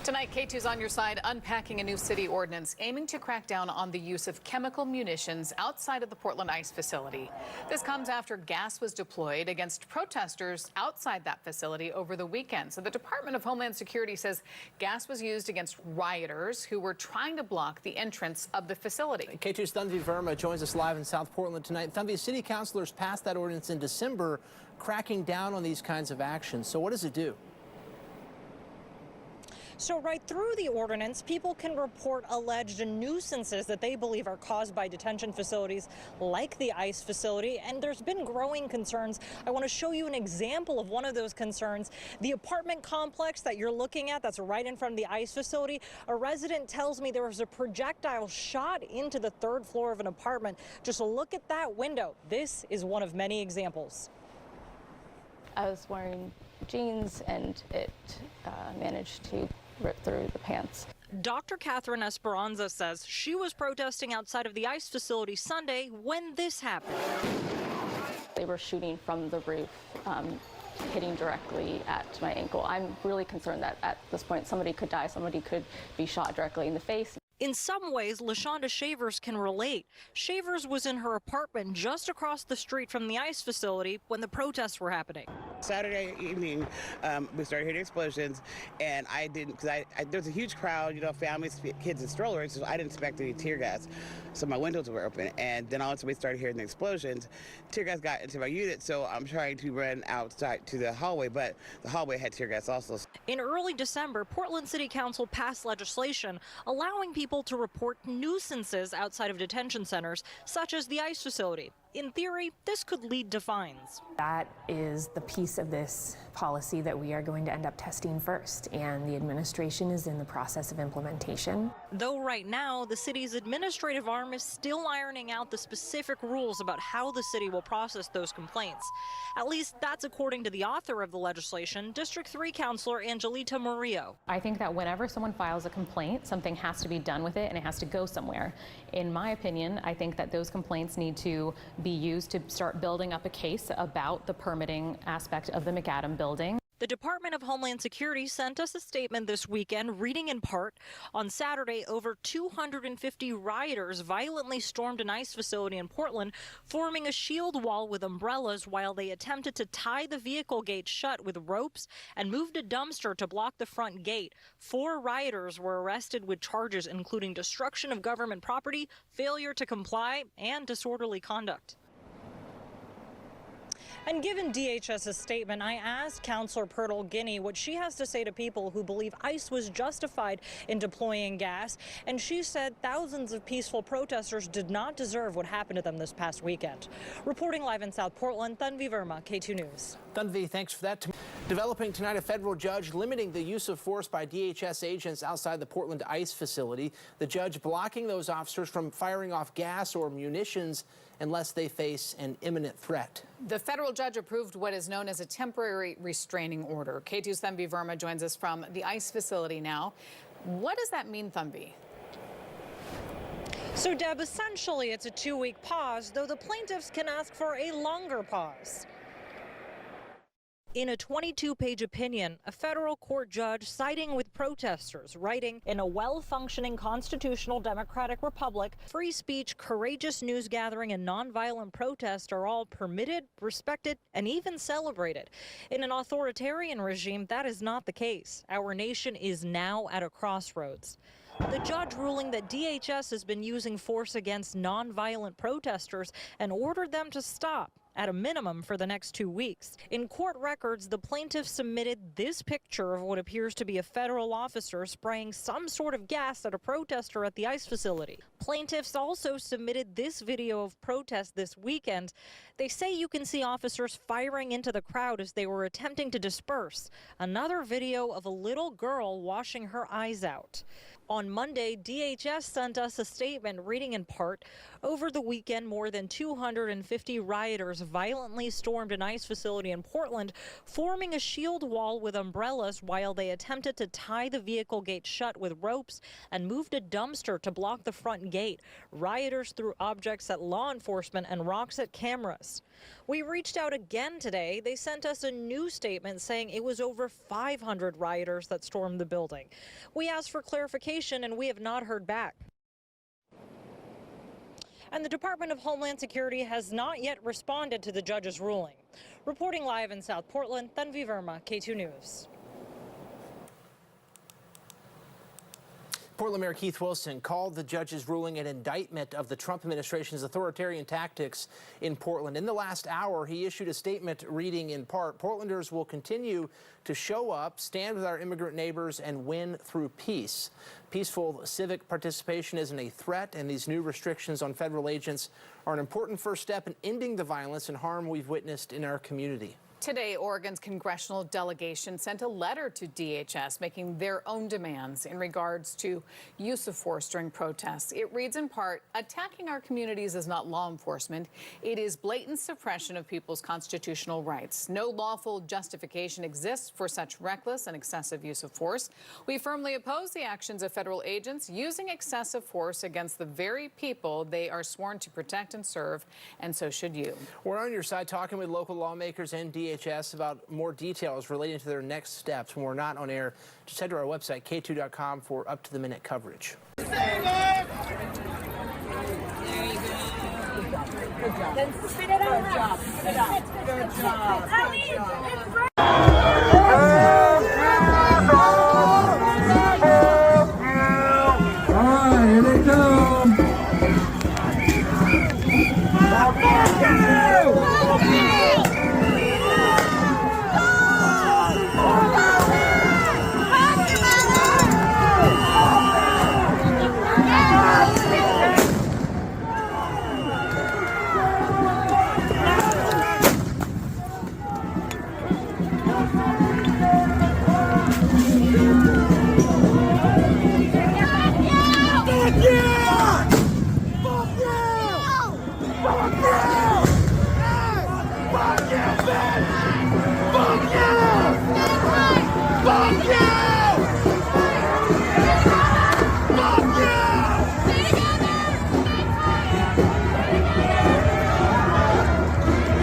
Tonight, K2's on your side, unpacking a new city ordinance aiming to crack down on the use of chemical munitions outside of the Portland ICE facility. This comes after gas was deployed against protesters outside that facility over the weekend. So the Department of Homeland Security says gas was used against rioters who were trying to block the entrance of the facility. K2's Tanvi Verma joins us live in South Portland tonight. Tanvi, city councilors passed that ordinance in December, cracking down on these kinds of actions. So what does it do? So right through the ordinance, people can report alleged nuisances that they believe are caused by detention facilities like the ICE facility. And there's been growing concerns. I want to show you an example of one of those concerns. The apartment complex that you're looking at, that's right in front of the ICE facility. A resident tells me there was a projectile shot into the third floor of an apartment. Just look at that window. This is one of many examples. I was wearing jeans and it managed to rip through the pants. Dr. Catherine Esperanza says she was protesting outside of the ICE facility Sunday when this happened. They were shooting from the roof, hitting directly at my ankle. I'm really concerned that at this point somebody could die, somebody could be shot directly in the face. In some ways, LaShonda Shavers can relate. Shavers was in her apartment just across the street from the ICE facility when the protests were happening. Saturday evening, we started hearing explosions, and I didn't, because there was a huge crowd, you know, families, kids, and strollers, so I didn't expect any tear gas. So my windows were open, and then all of a sudden we started hearing the explosions. Tear gas got into my unit, so I'm trying to run outside to the hallway, but the hallway had tear gas also. In early December, Portland City Council passed legislation allowing people to report nuisances outside of detention centers, such as the ICE facility. In theory, this could lead to fines. That is the piece of this policy that we are going to end up testing first, and the administration is in the process of implementation. Though right now, the city's administrative arm is still ironing out the specific rules about how the city will process those complaints. At least that's according to the author of the legislation, District 3 Councilor Angelita Murillo. I think that whenever someone files a complaint, something has to be done with it and it has to go somewhere. In my opinion, I think that those complaints need to be used to start building up a case about the permitting aspect of the McAdam building. The Department of Homeland Security sent us a statement this weekend, reading in part, on Saturday, over 250 rioters violently stormed an ICE facility in Portland, forming a shield wall with umbrellas while they attempted to tie the vehicle gate shut with ropes and moved a dumpster to block the front gate. 4 rioters were arrested with charges including destruction of government property, failure to comply, and disorderly conduct. And given DHS's statement, I asked Councilor Purtle Guinea what she has to say to people who believe ICE was justified in deploying gas. And she said thousands of peaceful protesters did not deserve what happened to them this past weekend. Reporting live in South Portland, Tanvi Verma, K2 News. Tanvi, thanks for that. Developing tonight, a federal judge limiting the use of force by DHS agents outside the Portland ICE facility. The judge blocking those officers from firing off gas or munitions unless they face an imminent threat. The federal judge approved what is known as a temporary restraining order. K2's Tanvi Verma joins us from the ICE facility now. What does that mean, Tanvi? So, Deb, essentially it's a 2-week pause, though the plaintiffs can ask for a longer pause. In a 22-page opinion, a federal court judge siding with protesters, writing, in a well-functioning constitutional democratic republic, free speech, courageous news gathering, and nonviolent protest are all permitted, respected, and even celebrated. In an authoritarian regime, that is not the case. Our nation is now at a crossroads. The judge ruling that DHS has been using force against nonviolent protesters and ordered them to stop, at a minimum for the next 2 weeks. In court records, the plaintiff submitted this picture of what appears to be a federal officer spraying some sort of gas at a protester at the ICE facility. Plaintiffs also submitted this video of protest this weekend. They say you can see officers firing into the crowd as they were attempting to disperse. Another video of a little girl washing her eyes out. On Monday, DHS sent us a statement reading in part, over the weekend, more than 250 rioters violently stormed an ICE facility in Portland, forming a shield wall with umbrellas while they attempted to tie the vehicle gate shut with ropes and moved a dumpster to block the front gate. Rioters threw objects at law enforcement and rocks at cameras. We reached out again today. They sent us a new statement saying it was over 500 rioters that stormed the building. We asked for clarification and we have not heard back. And the Department of Homeland Security has not yet responded to the judge's ruling. Reporting live in South Portland, Tanvi Verma, K2 News. Portland Mayor Keith Wilson called the judge's ruling an indictment of the Trump administration's authoritarian tactics in Portland. In the last hour, he issued a statement reading in part, Portlanders will continue to show up, stand with our immigrant neighbors, and win through peace. Peaceful civic participation isn't a threat, and these new restrictions on federal agents are an important first step in ending the violence and harm we've witnessed in our community. Today, Oregon's congressional delegation sent a letter to DHS making their own demands in regards to use of force during protests. It reads in part, attacking our communities is not law enforcement. It is blatant suppression of people's constitutional rights. No lawful justification exists for such reckless and excessive use of force. We firmly oppose the actions of federal agents using excessive force against the very people they are sworn to protect and serve, and so should you. We're on your side talking with local lawmakers and DHS about more details relating to their next steps. When we're not on air, just head to our website, k2.com, for up-to-the-minute coverage. Save it! There you go. Good job. Good job. Then spit it out. Good job. Good job. Good job. All right, here they come. Fuck you!